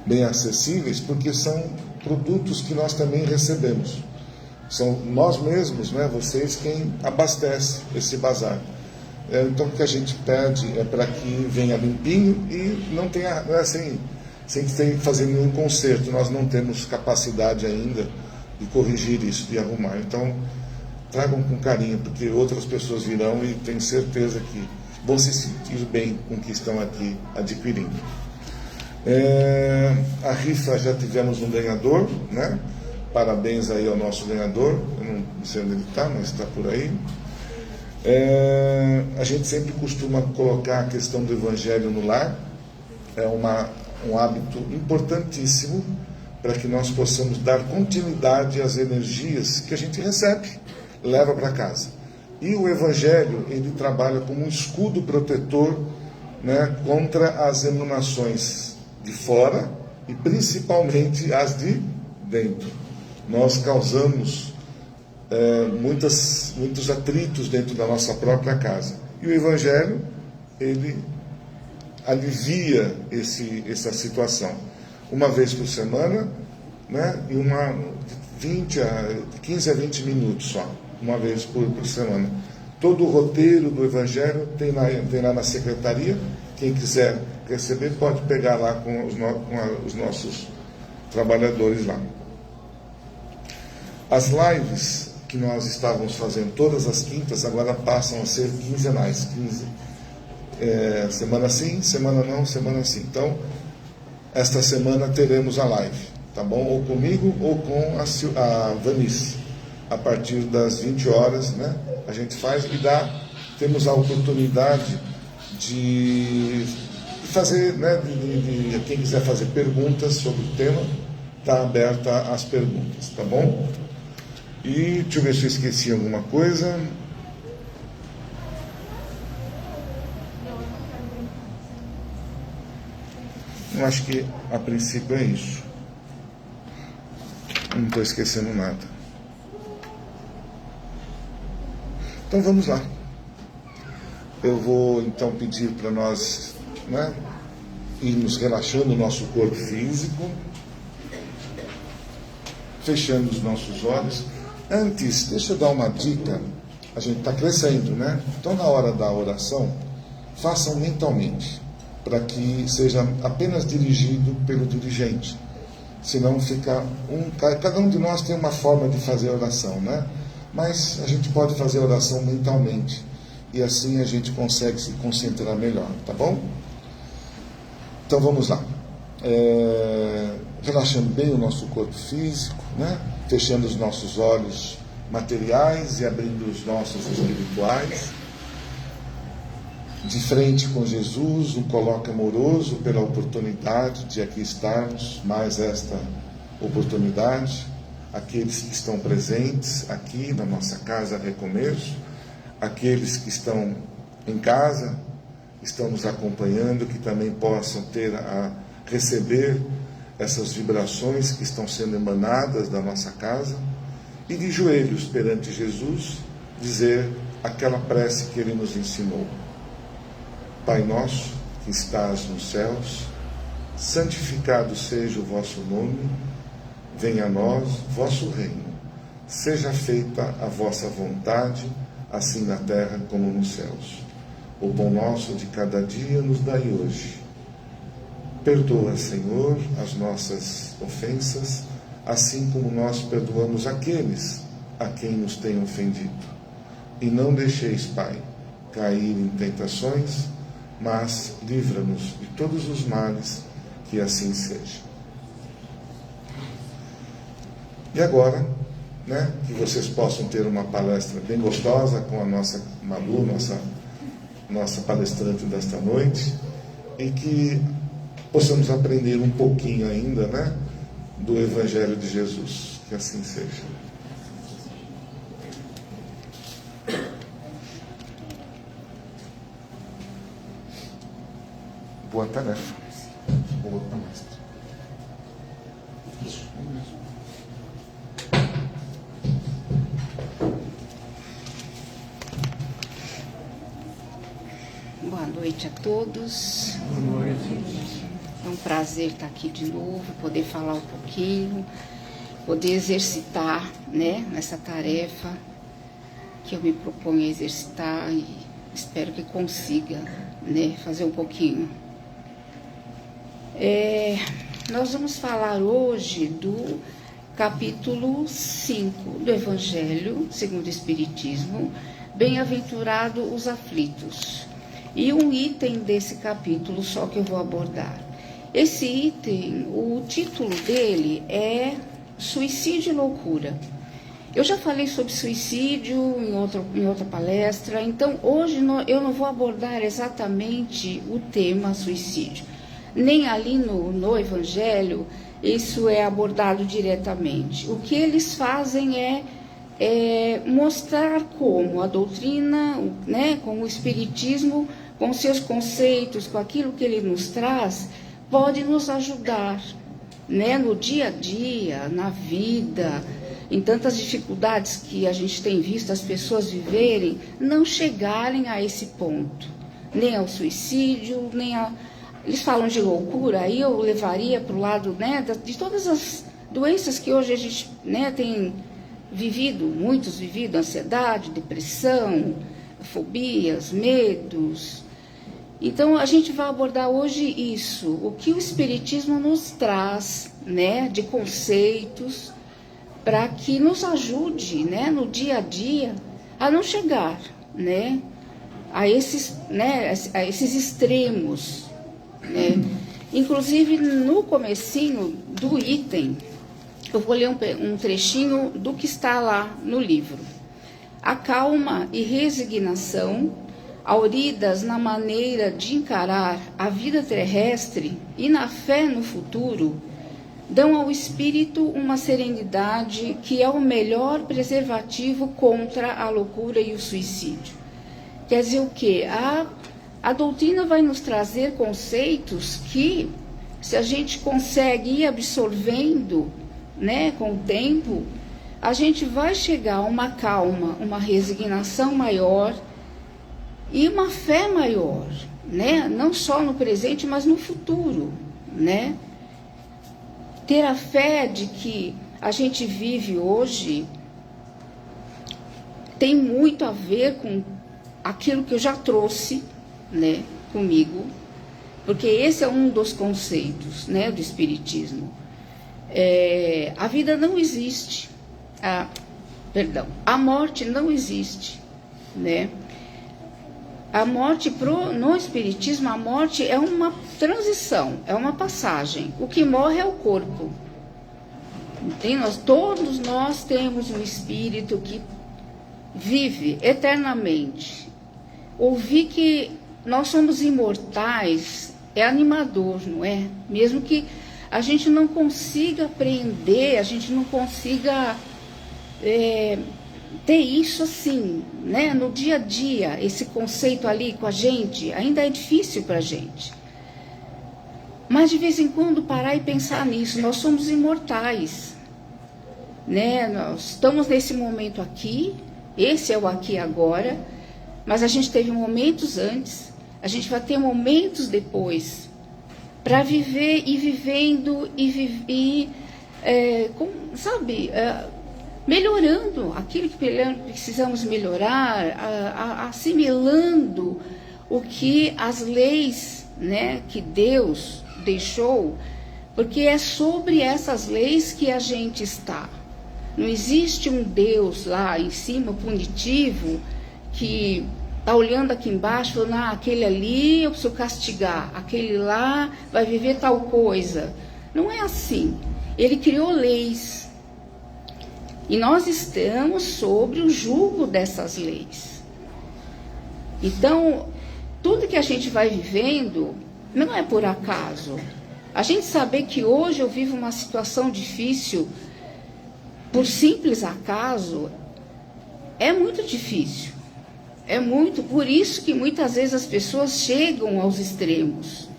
bem acessíveis, porque são produtos que nós também recebemos. São nós mesmos, né, vocês, quem abastece esse bazar. Então, o que a gente pede é para que venha limpinho e não tenha, sem ter que fazer nenhum conserto. Nós não temos capacidade ainda de corrigir isso, de arrumar. Então, tragam com carinho, porque outras pessoas virão e tenho certeza que vão se sentir bem com o que estão aqui adquirindo. A rifa já tivemos um ganhador, né? Parabéns aí ao nosso ganhador. Eu não sei onde ele está, mas está por aí. A gente sempre costuma colocar a questão do Evangelho no lar. É um hábito importantíssimo para que nós possamos dar continuidade às energias que a gente recebe, leva para casa. E o Evangelho, ele trabalha como um escudo protetor, né, contra as emanações de fora e principalmente as de dentro. Nós causamos muitos atritos dentro da nossa própria casa. E o Evangelho, ele alivia essa situação. Uma vez por semana, né, e 15 a 20 minutos só, uma vez por semana. Todo o roteiro do Evangelho tem lá na secretaria. Quem quiser receber pode pegar lá com os nossos trabalhadores lá. As lives que nós estávamos fazendo todas as quintas agora passam a ser quinzenais. Semana sim, semana não, semana sim. Então, esta semana teremos a live, tá bom? Ou comigo ou com a Vanice. A partir das 20 horas, né? A gente faz e temos a oportunidade de fazer, né? Quem quiser fazer perguntas sobre o tema, está aberta às perguntas, tá bom? E deixa eu ver se eu esqueci alguma coisa. Eu acho que a princípio é isso. Não estou esquecendo nada. Então vamos lá. Eu vou então pedir para nós, né, irmos relaxando o nosso corpo físico, fechando os nossos olhos. Antes, deixa eu dar uma dica. A gente está crescendo, né? Então, na hora da oração, façam mentalmente, para que seja apenas dirigido pelo dirigente. Senão fica cada um de nós tem uma forma de fazer a oração, né? Mas a gente pode fazer a oração mentalmente. E assim a gente consegue se concentrar melhor, tá bom? Então vamos lá. Relaxando bem o nosso corpo físico, né? Fechando os nossos olhos materiais e abrindo os nossos espirituais. De frente com Jesus, um coloque amoroso pela oportunidade de aqui estarmos, mais esta oportunidade. Aqueles que estão presentes aqui na nossa casa Recomeço, aqueles que estão em casa, estão nos acompanhando, que também possam receber essas vibrações que estão sendo emanadas da nossa casa, e de joelhos perante Jesus, dizer aquela prece que Ele nos ensinou. Pai nosso, que estás nos céus, santificado seja o vosso nome, venha a nós vosso reino, seja feita a vossa vontade, assim na terra como nos céus. O pão nosso de cada dia nos dai hoje. Perdoa, Senhor, as nossas ofensas, assim como nós perdoamos aqueles a quem nos têm ofendido. E não deixeis, Pai, cair em tentações, mas livra-nos de todos os males, que assim seja. E agora, né, que vocês possam ter uma palestra bem gostosa com a nossa Malu, nossa palestrante desta noite, e que possamos aprender um pouquinho ainda, né, do Evangelho de Jesus. Que assim seja. Boa tarefa. Boa palestra. Isso mesmo. Boa noite a todos. Boa noite. É um prazer estar aqui de novo, poder falar um pouquinho, poder exercitar, né, nessa tarefa que eu me proponho a exercitar e espero que consiga, né, fazer um pouquinho. Nós vamos falar hoje do capítulo 5 do Evangelho segundo o Espiritismo, Bem-aventurado os aflitos. E um item desse capítulo só que eu vou abordar. Esse item, o título dele é Suicídio e Loucura. Eu já falei sobre suicídio em outra palestra, então hoje eu não vou abordar exatamente o tema suicídio. Nem ali no Evangelho isso é abordado diretamente. O que eles fazem é mostrar como a doutrina, né, como o Espiritismo, com seus conceitos, com aquilo que ele nos traz, pode nos ajudar, né, no dia a dia, na vida, em tantas dificuldades que a gente tem visto as pessoas viverem, não chegarem a esse ponto, nem ao suicídio, nem a... Eles falam de loucura, aí eu levaria para o lado, né, de todas as doenças que hoje a gente, né, tem muitos vivido, ansiedade, depressão, fobias, medos. Então a gente vai abordar hoje isso, o que o Espiritismo nos traz, né, de conceitos, para que nos ajude, né, no dia a dia a não chegar, né, a esses extremos, né. Inclusive no comecinho do item, eu vou ler um trechinho do que está lá no livro. A calma e resignação, auridas na maneira de encarar a vida terrestre e na fé no futuro, dão ao espírito uma serenidade que é o melhor preservativo contra a loucura e o suicídio. Quer dizer o quê? A doutrina vai nos trazer conceitos que, se a gente consegue ir absorvendo, né, com o tempo, a gente vai chegar a uma calma, uma resignação maior e uma fé maior, né, não só no presente, mas no futuro, né. Ter a fé de que a gente vive hoje tem muito a ver com aquilo que eu já trouxe, né, comigo, porque esse é um dos conceitos, né, do Espiritismo. A vida não existe, a morte não existe, né? A morte, no Espiritismo, a morte é uma transição, é uma passagem. O que morre é o corpo. Todos nós temos um espírito que vive eternamente. Ouvir que nós somos imortais é animador, não é? Mesmo que a gente não consiga apreender, a gente não consiga ter isso assim, né, no dia a dia, esse conceito ali com a gente, ainda é difícil para a gente. Mas de vez em quando parar e pensar nisso, nós somos imortais, né? Nós estamos nesse momento aqui, esse é o aqui e agora, mas a gente teve momentos antes, a gente vai ter momentos depois, para viver e vivendo melhorando aquilo que precisamos melhorar, assimilando o que as leis, né, que Deus deixou, porque é sobre essas leis que a gente está. Não existe um Deus lá em cima, punitivo, que está olhando aqui embaixo, falando, aquele ali eu preciso castigar, aquele lá vai viver tal coisa. Não é assim. Ele criou leis. E nós estamos sobre o jugo dessas leis. Então, tudo que a gente vai vivendo não é por acaso. A gente saber que hoje eu vivo uma situação difícil por simples acaso é muito difícil. É muito, por isso que muitas vezes as pessoas chegam aos extremos,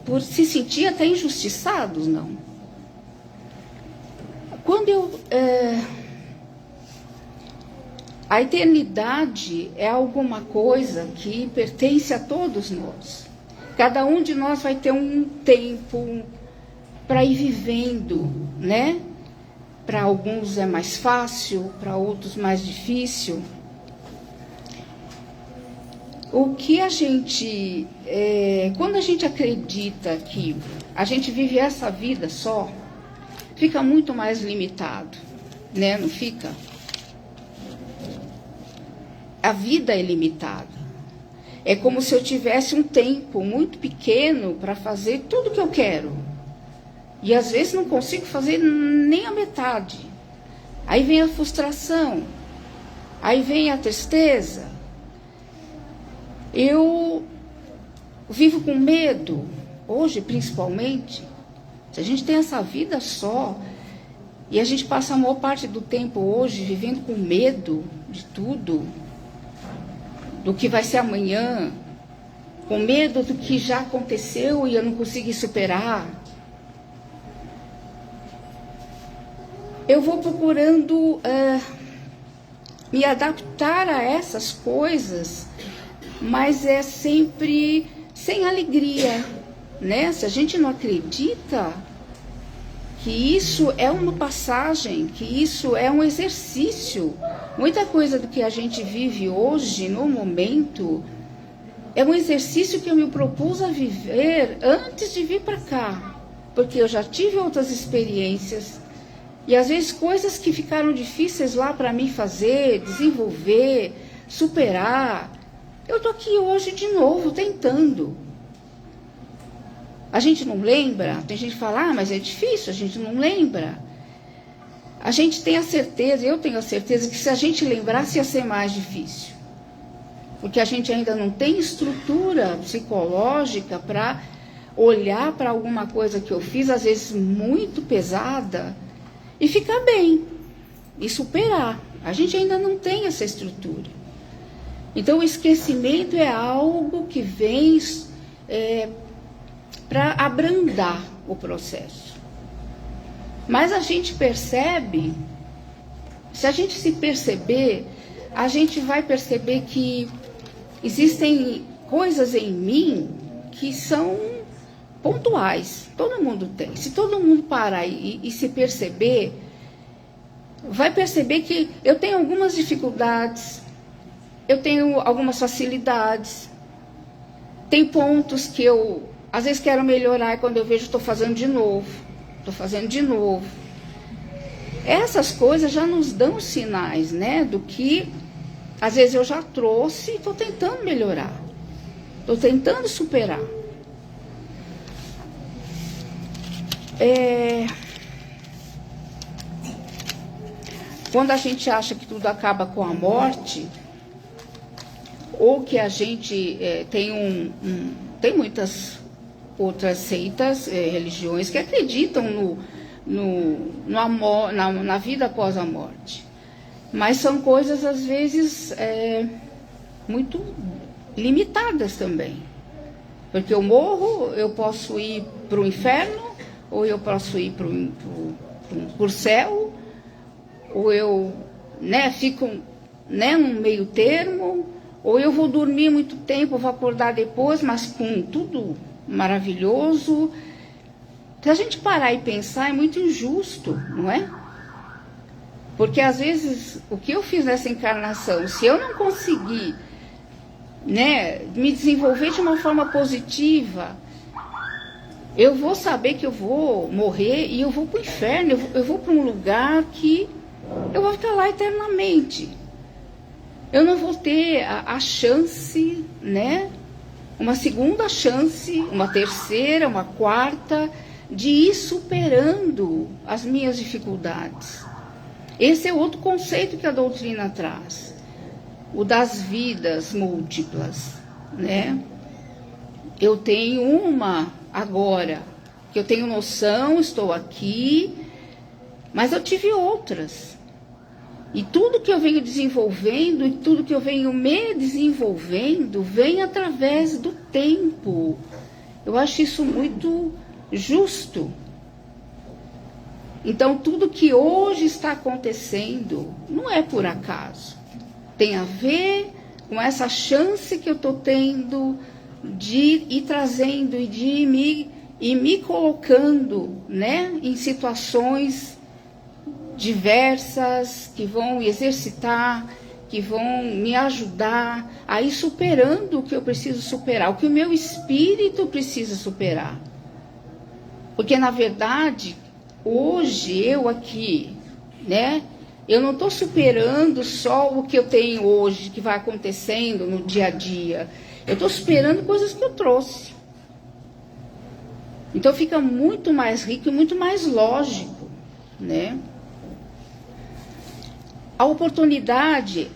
por se sentir até injustiçados, não. Quando a eternidade é alguma coisa que pertence a todos nós. Cada um de nós vai ter um tempo para ir vivendo, né? Para alguns é mais fácil, para outros mais difícil. O que a gente, quando a gente acredita que a gente vive essa vida só, fica muito mais limitado, né? Não fica? A vida é limitada. É como se eu tivesse um tempo muito pequeno para fazer tudo que eu quero. E às vezes não consigo fazer nem a metade. Aí vem a frustração, aí vem a tristeza. Eu vivo com medo, hoje principalmente. Se a gente tem essa vida só, e a gente passa a maior parte do tempo hoje vivendo com medo de tudo, do que vai ser amanhã, com medo do que já aconteceu e eu não consegui superar. Eu vou procurando me adaptar a essas coisas, mas é sempre sem alegria, né? Se a gente não acredita que isso é uma passagem, que isso é um exercício, muita coisa do que a gente vive hoje, no momento, é um exercício que eu me propus a viver antes de vir para cá, porque eu já tive outras experiências. E às vezes coisas que ficaram difíceis lá para mim fazer, desenvolver, superar, eu estou aqui hoje de novo tentando. A gente não lembra, tem gente que fala, mas é difícil, a gente não lembra. A gente tem a certeza, eu tenho a certeza que se a gente lembrasse ia ser mais difícil. Porque a gente ainda não tem estrutura psicológica para olhar para alguma coisa que eu fiz, às vezes muito pesada, e ficar bem, e superar. A gente ainda não tem essa estrutura. Então, o esquecimento é algo que vem para abrandar o processo. Mas a gente percebe, se a gente se perceber, a gente vai perceber que existem coisas em mim que são pontuais, todo mundo tem. Se todo mundo parar e se perceber, vai perceber que eu tenho algumas dificuldades, eu tenho algumas facilidades, tem pontos que eu, às vezes, quero melhorar e quando eu vejo, estou fazendo de novo. Essas coisas já nos dão sinais, né, do que, às vezes, eu já trouxe e estou tentando melhorar, estou tentando superar. Quando a gente acha que tudo acaba com a morte, ou que a gente tem muitas outras seitas, religiões que acreditam no amor, na vida após a morte, mas são coisas às vezes muito limitadas também, porque eu morro, eu posso ir para o inferno, ou eu posso ir para o céu, ou eu fico num meio termo, ou eu vou dormir muito tempo, vou acordar depois, mas com tudo maravilhoso. Se a gente parar e pensar, é muito injusto, não é? Porque às vezes, o que eu fiz nessa encarnação, se eu não conseguir me desenvolver de uma forma positiva, eu vou saber que eu vou morrer e eu vou para o inferno, eu vou para um lugar que eu vou ficar lá eternamente. Eu não vou ter a chance, uma segunda chance, uma terceira, uma quarta, de ir superando as minhas dificuldades. Esse é outro conceito que a doutrina traz, o das vidas múltiplas, Eu tenho uma agora, que eu tenho noção, estou aqui, mas eu tive outras. E tudo que eu venho desenvolvendo, e tudo que eu venho me desenvolvendo, vem através do tempo. Eu acho isso muito justo. Então, tudo que hoje está acontecendo não é por acaso. Tem a ver com essa chance que eu estou tendo de ir trazendo e me colocando, né, em situações diversas que vão exercitar, que vão me ajudar a ir superando o que eu preciso superar, o que o meu espírito precisa superar. Porque, na verdade, hoje eu aqui, né, eu não estou superando só o que eu tenho hoje, que vai acontecendo no dia a dia. Eu estou superando coisas que eu trouxe. Então fica muito mais rico e muito mais lógico, né? A oportunidade,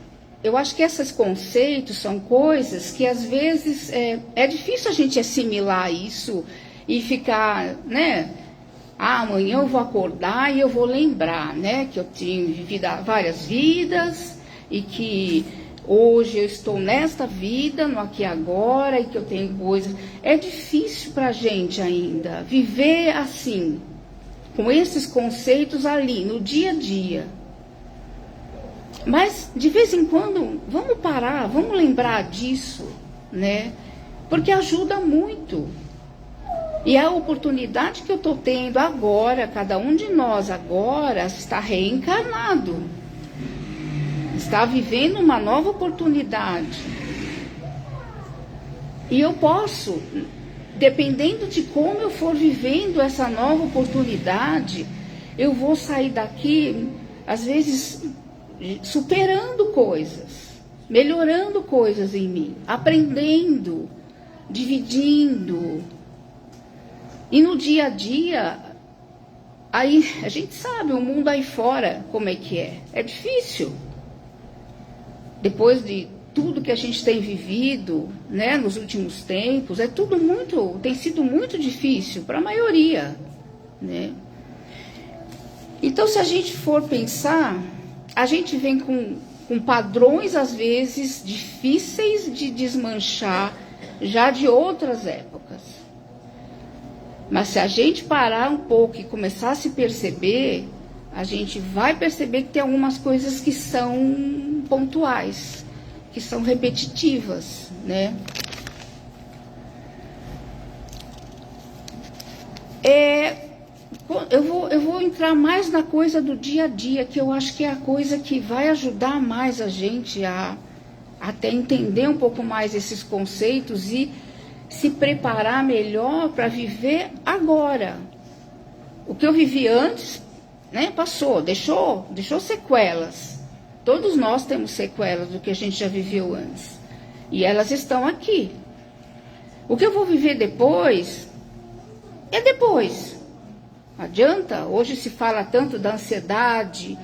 eu acho que esses conceitos são coisas que às vezes é difícil a gente assimilar isso e ficar, né? Amanhã eu vou acordar e eu vou lembrar, né? Que eu tinha vivido várias vidas e que hoje eu estou nesta vida, no aqui e agora, e que eu tenho coisas. É difícil para a gente ainda viver assim, com esses conceitos ali, no dia a dia. Mas, de vez em quando, vamos parar, vamos lembrar disso, né? Porque ajuda muito. E a oportunidade que eu estou tendo agora, cada um de nós agora está reencarnado. Está vivendo uma nova oportunidade. E eu posso, dependendo de como eu for vivendo essa nova oportunidade, eu vou sair daqui, às vezes, superando coisas, melhorando coisas em mim, aprendendo, dividindo. E no dia a dia, aí a gente sabe o mundo aí fora como é que é. É difícil. Depois de tudo que a gente tem vivido, né, nos últimos tempos, tem sido muito difícil para a maioria, né? Então, se a gente for pensar, a gente vem com padrões, às vezes, difíceis de desmanchar, já de outras épocas. Mas se a gente parar um pouco e começar a se perceber, a gente vai perceber que tem algumas coisas que são pontuais, que são repetitivas, né? Eu vou entrar mais na coisa do dia a dia, que eu acho que é a coisa que vai ajudar mais a gente a até entender um pouco mais esses conceitos e se preparar melhor para viver agora. O que eu vivi antes, né, passou, deixou sequelas. Todos nós temos sequelas do que a gente já viveu antes. E elas estão aqui. O que eu vou viver depois, é depois. Não adianta, hoje se fala tanto da ansiedade,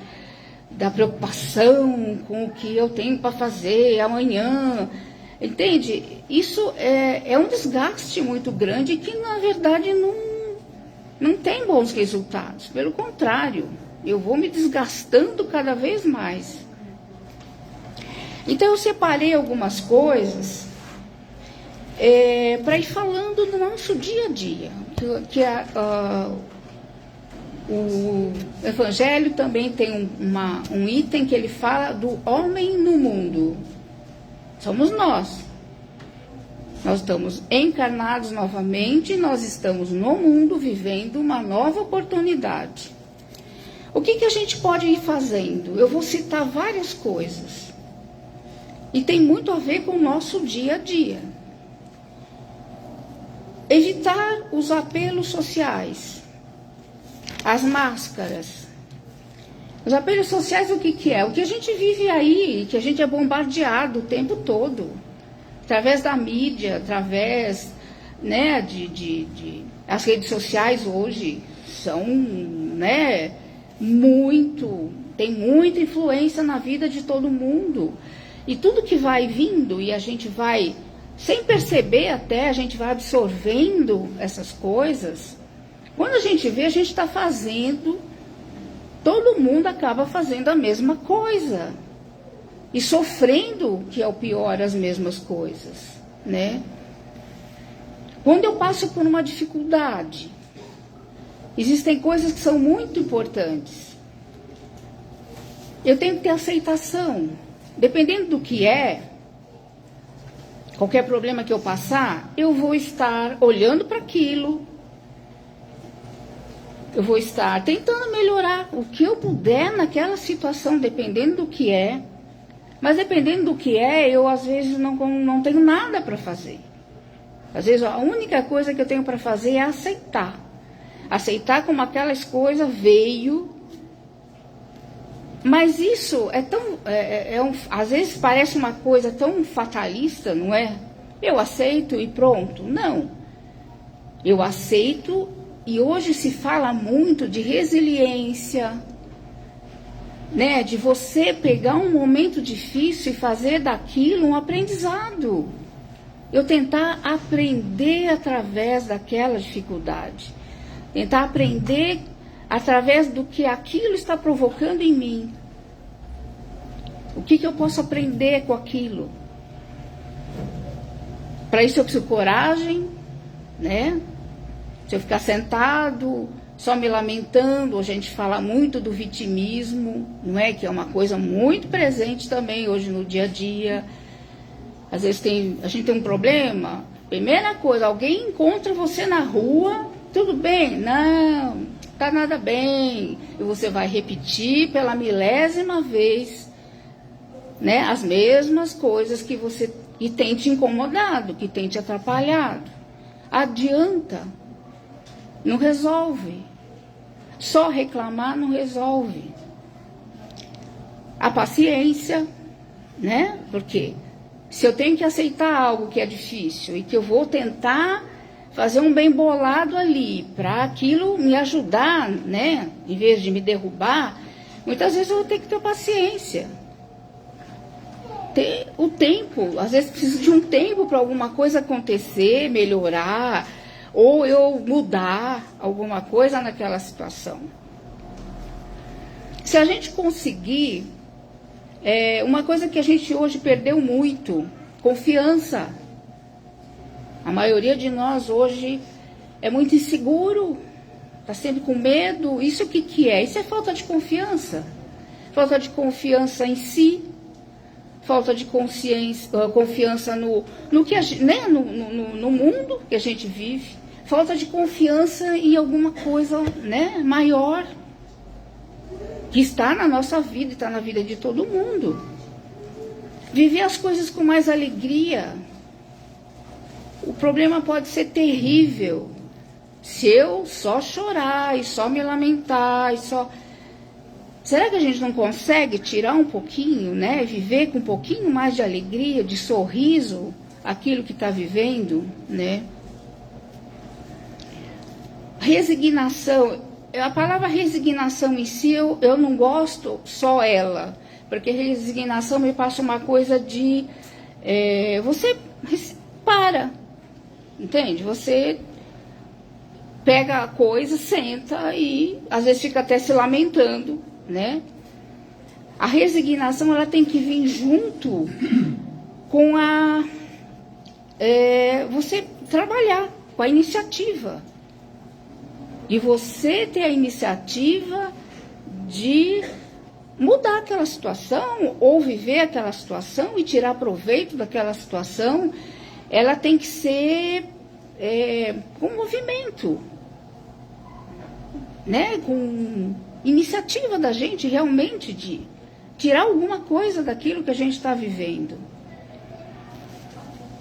da preocupação com o que eu tenho para fazer amanhã. Entende? Isso é um desgaste muito grande que, na verdade, não tem bons resultados. Pelo contrário, eu vou me desgastando cada vez mais. Então, eu separei algumas coisas para ir falando no nosso dia a dia. O Evangelho também tem um item que ele fala do homem no mundo. Somos nós. Nós estamos encarnados novamente, nós estamos no mundo vivendo uma nova oportunidade. O que a gente pode ir fazendo? Eu vou citar várias coisas. E tem muito a ver com o nosso dia a dia. Evitar os apelos sociais. As máscaras. Os apelos sociais, o que é? O que a gente vive aí, que a gente é bombardeado o tempo todo. Através da mídia, através, né, as redes sociais hoje são, né, tem muita influência na vida de todo mundo. E tudo que vai vindo e a gente vai, sem perceber até, a gente vai absorvendo essas coisas. Quando a gente vê, a gente está fazendo, todo mundo acaba fazendo a mesma coisa. E sofrendo, que é o pior, as mesmas coisas, né? Quando eu passo por uma dificuldade, existem coisas que são muito importantes. Eu tenho que ter aceitação. Dependendo do que é, qualquer problema que eu passar, eu vou estar olhando para aquilo, eu vou estar tentando melhorar o que eu puder naquela situação, dependendo do que é. Mas dependendo do que é, eu às vezes não tenho nada para fazer. Às vezes a única coisa que eu tenho para fazer é aceitar. Aceitar como aquelas coisas veio. Mas isso é tão... às vezes parece uma coisa tão fatalista, não é? Eu aceito e pronto. Não. Eu aceito, e hoje se fala muito de resiliência, né? De você pegar um momento difícil e fazer daquilo um aprendizado. Eu tentar aprender através daquela dificuldade. Tentar aprender através do que aquilo está provocando em mim. O que eu posso aprender com aquilo? Para isso eu preciso de coragem, né? Se eu ficar sentado, só me lamentando, a gente fala muito do vitimismo, não é? Que é uma coisa muito presente também hoje no dia a dia. Às vezes a gente tem um problema, primeira coisa, alguém encontra você na rua, tudo bem? Não, tá nada bem. E você vai repetir pela milésima vez, né, as mesmas coisas que tem te incomodado, que tem te atrapalhado. Adianta, não resolve. Só reclamar não resolve. A paciência, né? Porque se eu tenho que aceitar algo que é difícil e que eu vou tentar fazer um bem bolado ali para aquilo me ajudar, né? Em vez de me derrubar, muitas vezes eu vou ter que ter paciência. Ter o tempo, às vezes preciso de um tempo para alguma coisa acontecer, melhorar, ou eu mudar alguma coisa naquela situação. Se a gente conseguir, uma coisa que a gente hoje perdeu muito, confiança. A maioria de nós hoje é muito inseguro, está sempre com medo. Isso o que é? Isso é falta de confiança. Falta de confiança em si, falta de confiança no que né? no mundo que a gente vive, falta de confiança em alguma coisa, né, maior, que está na nossa vida, está na vida de todo mundo. Viver as coisas com mais alegria. O problema pode ser terrível se eu só chorar e só me lamentar e só... Será que a gente não consegue tirar um pouquinho, né? Viver com um pouquinho mais de alegria, de sorriso, aquilo que está vivendo, né? Resignação. A palavra resignação em si, eu não gosto só ela. Porque resignação me passa uma coisa de... você para, entende? Você pega a coisa, senta e às vezes fica até se lamentando, né? A resignação, ela tem que vir junto com você trabalhar com a iniciativa. E você ter a iniciativa de mudar aquela situação, ou viver aquela situação e tirar proveito daquela situação. Ela tem que ser com movimento, né? Com iniciativa da gente realmente de tirar alguma coisa daquilo que a gente está vivendo.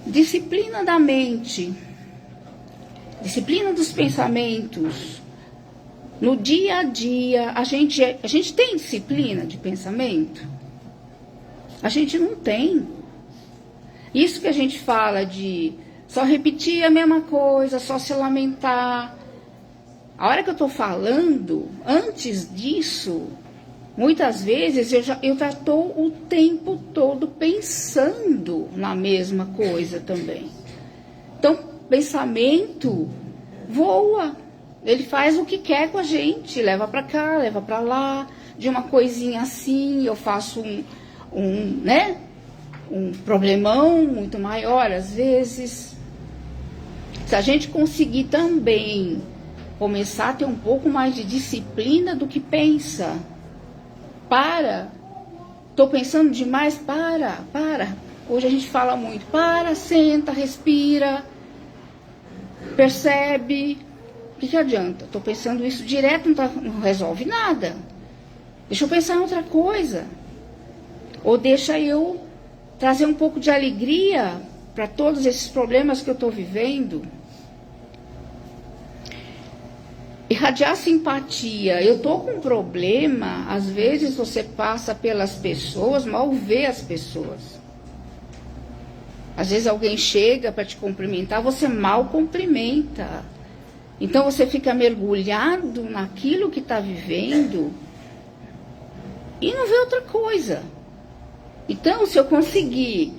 Disciplina da mente, disciplina dos pensamentos. No dia a dia, a gente tem disciplina de pensamento? A gente não tem. Isso que a gente fala de só repetir a mesma coisa, só se lamentar. A hora que eu estou falando, antes disso, muitas vezes eu já estou o tempo todo pensando na mesma coisa também. Então, pensamento voa. Ele faz o que quer com a gente, leva para cá, leva para lá. De uma coisinha assim, eu faço né, um problemão muito maior às vezes. Se a gente conseguir também começar a ter um pouco mais de disciplina do que pensa. Estou pensando demais, para. Hoje a gente fala muito, para, senta, respira, percebe. O que adianta? Estou pensando isso direto, não resolve nada. Deixa eu pensar em outra coisa. Ou deixa eu trazer um pouco de alegria para todos esses problemas que eu estou vivendo. Irradiar simpatia. Eu estou com um problema, às vezes você passa pelas pessoas, mal vê as pessoas. Às vezes alguém chega para te cumprimentar, você mal cumprimenta. Então você fica mergulhado naquilo que está vivendo e não vê outra coisa. Então, se eu conseguir,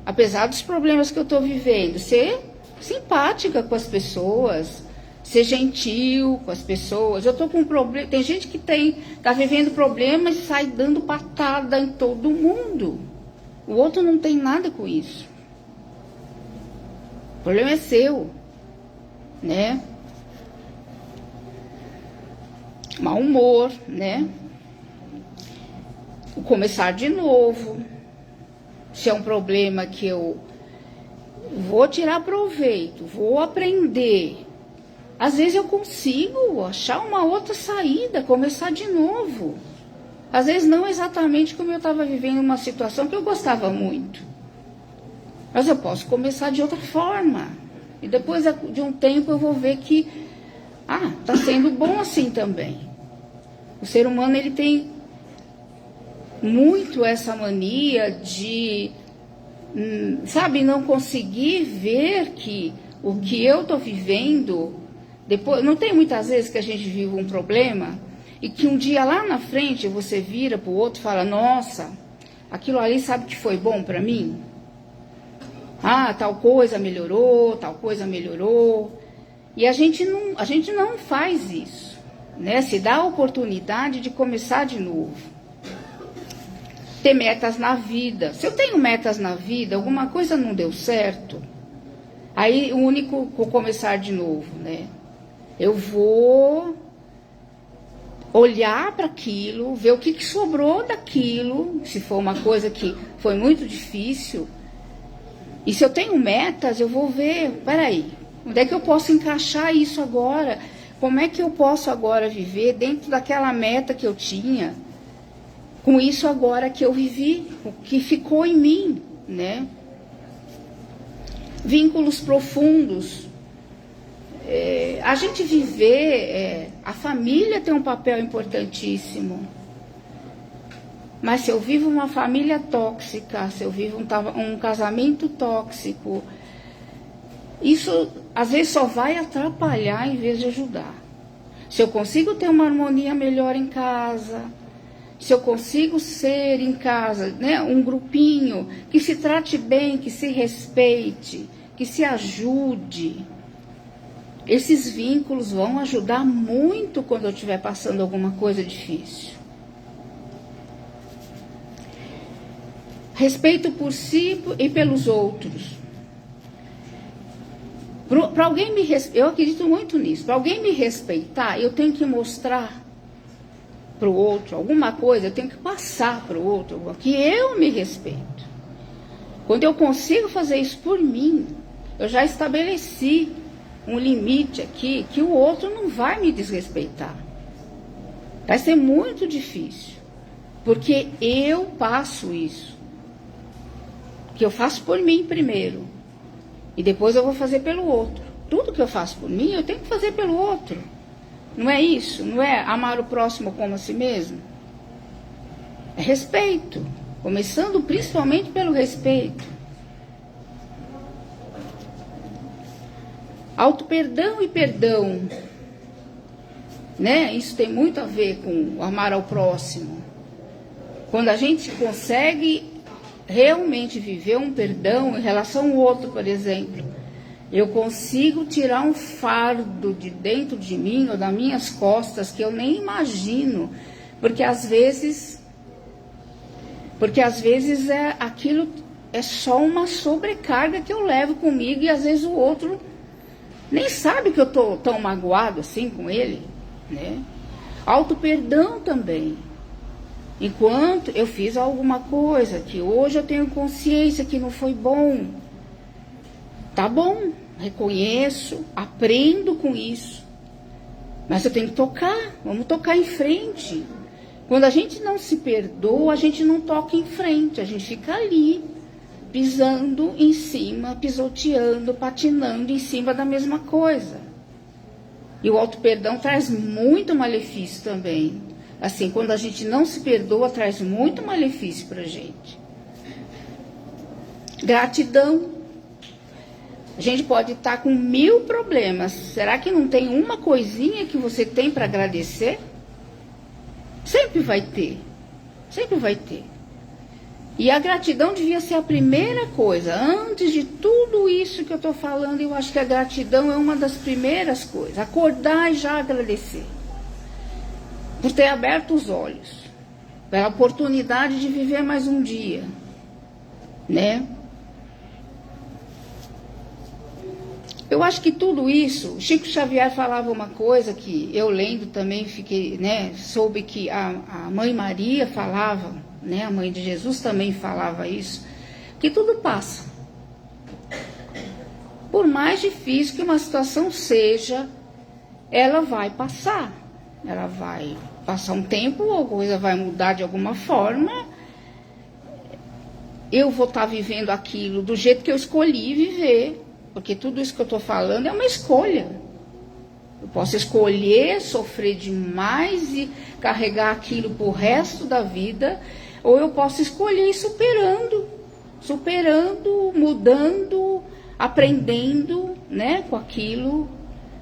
apesar dos problemas que eu estou vivendo, ser simpática com as pessoas, ser gentil com as pessoas. Eu estou com um problema. Tem gente que está vivendo problemas e sai dando patada em todo mundo. O outro não tem nada com isso. O problema é seu, né? Mau humor, né? O começar de novo. Se é um problema que eu vou tirar proveito, vou aprender. Às vezes eu consigo achar uma outra saída, começar de novo. Às vezes não exatamente como eu estava vivendo uma situação que eu gostava muito. Mas eu posso começar de outra forma. E depois de um tempo eu vou ver que, está sendo bom assim também. O ser humano, ele tem muito essa mania de, não conseguir ver que o que eu estou vivendo, depois, não tem muitas vezes que a gente vive um problema e que um dia lá na frente você vira para o outro e fala, nossa, aquilo ali sabe que foi bom para mim? Tal coisa melhorou, tal coisa melhorou. E a gente não faz isso, né? Se dá a oportunidade de começar de novo. Ter metas na vida. Se eu tenho metas na vida, alguma coisa não deu certo, aí o único começar de novo, né? Eu vou olhar para aquilo, ver o que sobrou daquilo, se for uma coisa que foi muito difícil. E se eu tenho metas, eu vou ver, peraí, onde é que eu posso encaixar isso agora? Como é que eu posso agora viver dentro daquela meta que eu tinha? Com isso agora que eu vivi, o que ficou em mim, né? Vínculos profundos. A gente viver, a família tem um papel importantíssimo. Mas se eu vivo uma família tóxica, se eu vivo um casamento tóxico, isso às vezes só vai atrapalhar em vez de ajudar. Se eu consigo ter uma harmonia melhor em casa, se eu consigo ser em casa, né, um grupinho que se trate bem, que se respeite, que se ajude, esses vínculos vão ajudar muito quando eu estiver passando alguma coisa difícil. Respeito por si e pelos outros. Para alguém me respeitar, eu acredito muito nisso. Para alguém me respeitar, eu tenho que mostrar para o outro alguma coisa, eu tenho que passar para o outro que eu me respeito. Quando eu consigo fazer isso por mim, eu já estabeleci um limite aqui que o outro não vai me desrespeitar. Vai ser muito difícil, porque eu passo isso. Que eu faço por mim primeiro, e depois eu vou fazer pelo outro. Tudo que eu faço por mim, eu tenho que fazer pelo outro. Não é isso? Não é amar o próximo como a si mesmo? É respeito, começando principalmente pelo respeito. Auto-perdão e perdão, né? Isso tem muito a ver com amar ao próximo. Quando a gente consegue realmente viver um perdão em relação ao outro, por exemplo, eu consigo tirar um fardo de dentro de mim ou das minhas costas que eu nem imagino, porque às vezes aquilo é só uma sobrecarga que eu levo comigo e às vezes o outro nem sabe que eu estou tão magoado assim com ele, né? Auto-perdão também. Enquanto eu fiz alguma coisa que hoje eu tenho consciência que não foi bom, tá bom, reconheço, aprendo com isso. Mas eu tenho que tocar, vamos tocar em frente. Quando a gente não se perdoa, a gente não toca em frente, a gente fica ali, pisando em cima, pisoteando, patinando em cima da mesma coisa. E o auto-perdão traz muito malefício também. Assim, quando a gente não se perdoa, traz muito malefício para a gente. Gratidão. A gente pode estar com 1000 problemas. Será que não tem uma coisinha que você tem para agradecer? Sempre vai ter. Sempre vai ter. E a gratidão devia ser a primeira coisa. Antes de tudo isso que eu estou falando, eu acho que a gratidão é uma das primeiras coisas. Acordar e já agradecer. Por ter aberto os olhos. Pela oportunidade de viver mais um dia. Né? Eu acho que tudo isso, Chico Xavier falava uma coisa que eu lendo também fiquei, né, soube que a Mãe Maria falava, né, a Mãe de Jesus também falava isso, que tudo passa. Por mais difícil que uma situação seja, ela vai passar. Ela vai passar um tempo, a coisa vai mudar de alguma forma. Eu vou estar vivendo aquilo do jeito que eu escolhi viver. Porque tudo isso que eu estou falando é uma escolha. Eu posso escolher sofrer demais e carregar aquilo pro resto da vida, ou eu posso escolher ir superando, mudando, aprendendo, né, com aquilo.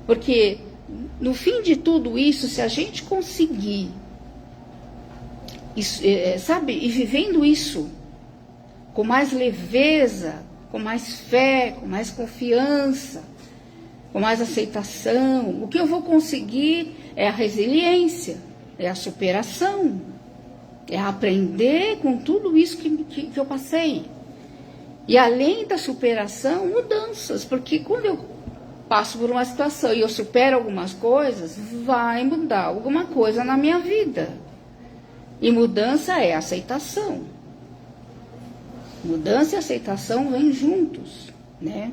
Porque no fim de tudo isso, se a gente conseguir, ir vivendo isso com mais leveza, com mais fé, com mais confiança, com mais aceitação, o que eu vou conseguir é a resiliência, é a superação, é aprender com tudo isso que eu passei. E além da superação, mudanças, porque quando eu passo por uma situação e eu supero algumas coisas, vai mudar alguma coisa na minha vida. E mudança é aceitação. Mudança e aceitação vêm juntos, né?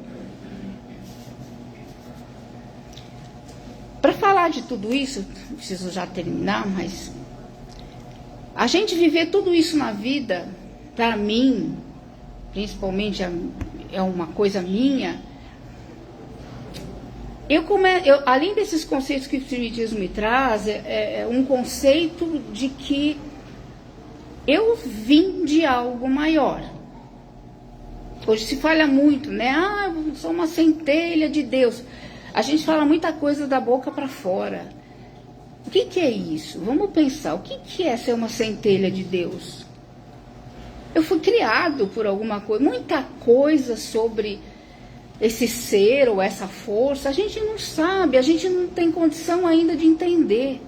Para falar de tudo isso, preciso já terminar, mas a gente viver tudo isso na vida, para mim, principalmente é uma coisa minha, além desses conceitos que o Espiritismo me traz, é um conceito de que eu vim de algo maior. Hoje se fala muito, né? Eu sou uma centelha de Deus. A gente fala muita coisa da boca para fora. O que é isso? Vamos pensar, o que é ser uma centelha de Deus? Eu fui criado por alguma coisa, muita coisa sobre esse ser ou essa força, a gente não sabe, a gente não tem condição ainda de entender.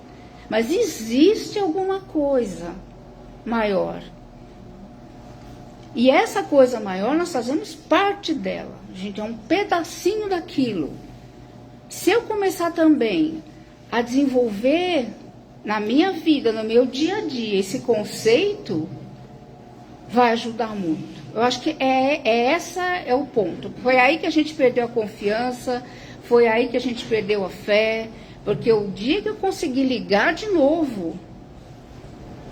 Mas existe alguma coisa maior. E essa coisa maior, nós fazemos parte dela. A gente é um pedacinho daquilo. Se eu começar também a desenvolver na minha vida, no meu dia a dia, esse conceito, vai ajudar muito. Eu acho que essa é o ponto. Foi aí que a gente perdeu a confiança, foi aí que a gente perdeu a fé, porque o dia que eu conseguir ligar de novo,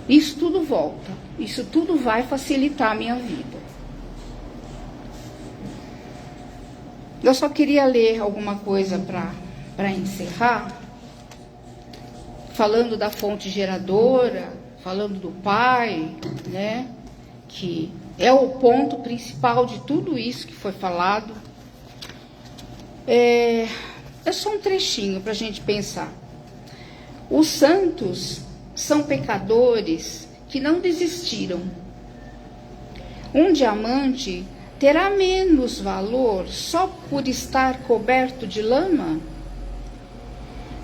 isso tudo volta. Isso tudo vai facilitar a minha vida. Eu só queria ler alguma coisa para encerrar, falando da fonte geradora, falando do Pai, né, que é o ponto principal de tudo isso que foi falado. É só um trechinho para a gente pensar. Os santos são pecadores que não desistiram. Um diamante terá menos valor só por estar coberto de lama?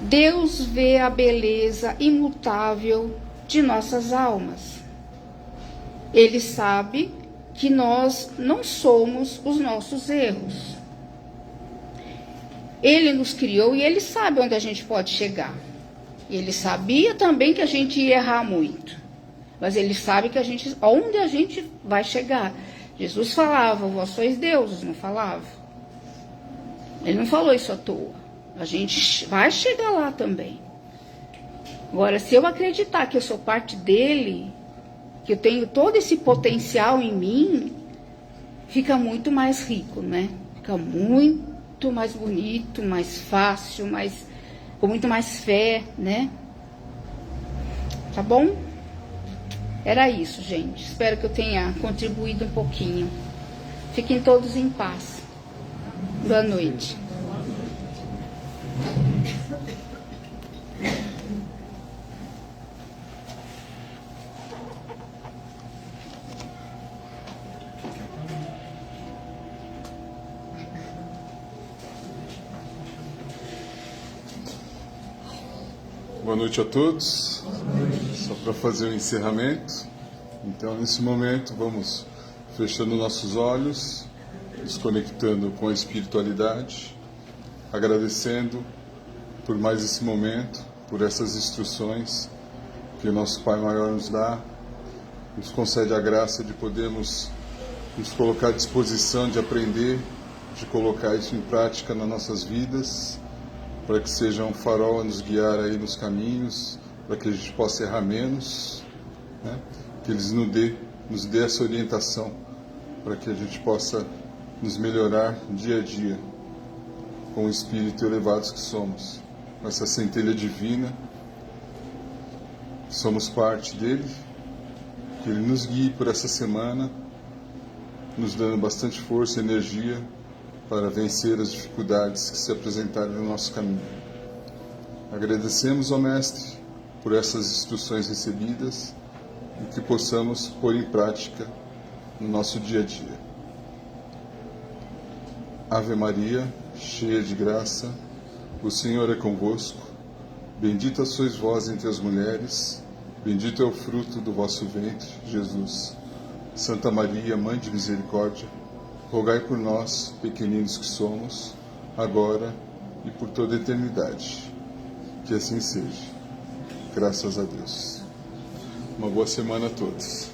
Deus vê a beleza imutável de nossas almas. Ele sabe que nós não somos os nossos erros. Ele nos criou e Ele sabe onde a gente pode chegar. Ele sabia também que a gente ia errar muito. Mas Ele sabe que onde a gente vai chegar. Jesus falava, vós sois deuses, não falava? Ele não falou isso à toa. A gente vai chegar lá também. Agora, se eu acreditar que eu sou parte dele, que eu tenho todo esse potencial em mim, fica muito mais rico, né? Fica muito mais bonito, mais fácil, com muito mais fé, né? Tá bom? Era isso, gente. Espero que eu tenha contribuído um pouquinho. Fiquem todos em paz. Boa noite. Boa noite a todos. Só para fazer o encerramento. Então, nesse momento, vamos fechando nossos olhos, desconectando com a espiritualidade, agradecendo por mais esse momento, por essas instruções que o nosso Pai Maior nos dá, nos concede a graça de podermos nos colocar à disposição de aprender, de colocar isso em prática nas nossas vidas, para que seja um farol a nos guiar aí nos caminhos, para que a gente possa errar menos, né? Que eles nos dê essa orientação, para que a gente possa nos melhorar dia a dia, com o espírito elevados que somos, com essa centelha divina, somos parte dele, que ele nos guie por essa semana, nos dando bastante força e energia para vencer as dificuldades que se apresentarem no nosso caminho. Agradecemos ao Mestre por essas instruções recebidas e que possamos pôr em prática no nosso dia a dia. Ave Maria, cheia de graça, o Senhor é convosco. Bendita sois vós entre as mulheres, bendito é o fruto do vosso ventre, Jesus. Santa Maria, Mãe de Misericórdia, rogai por nós, pequeninos que somos, agora e por toda a eternidade. Que assim seja. Graças a Deus. Uma boa semana a todos.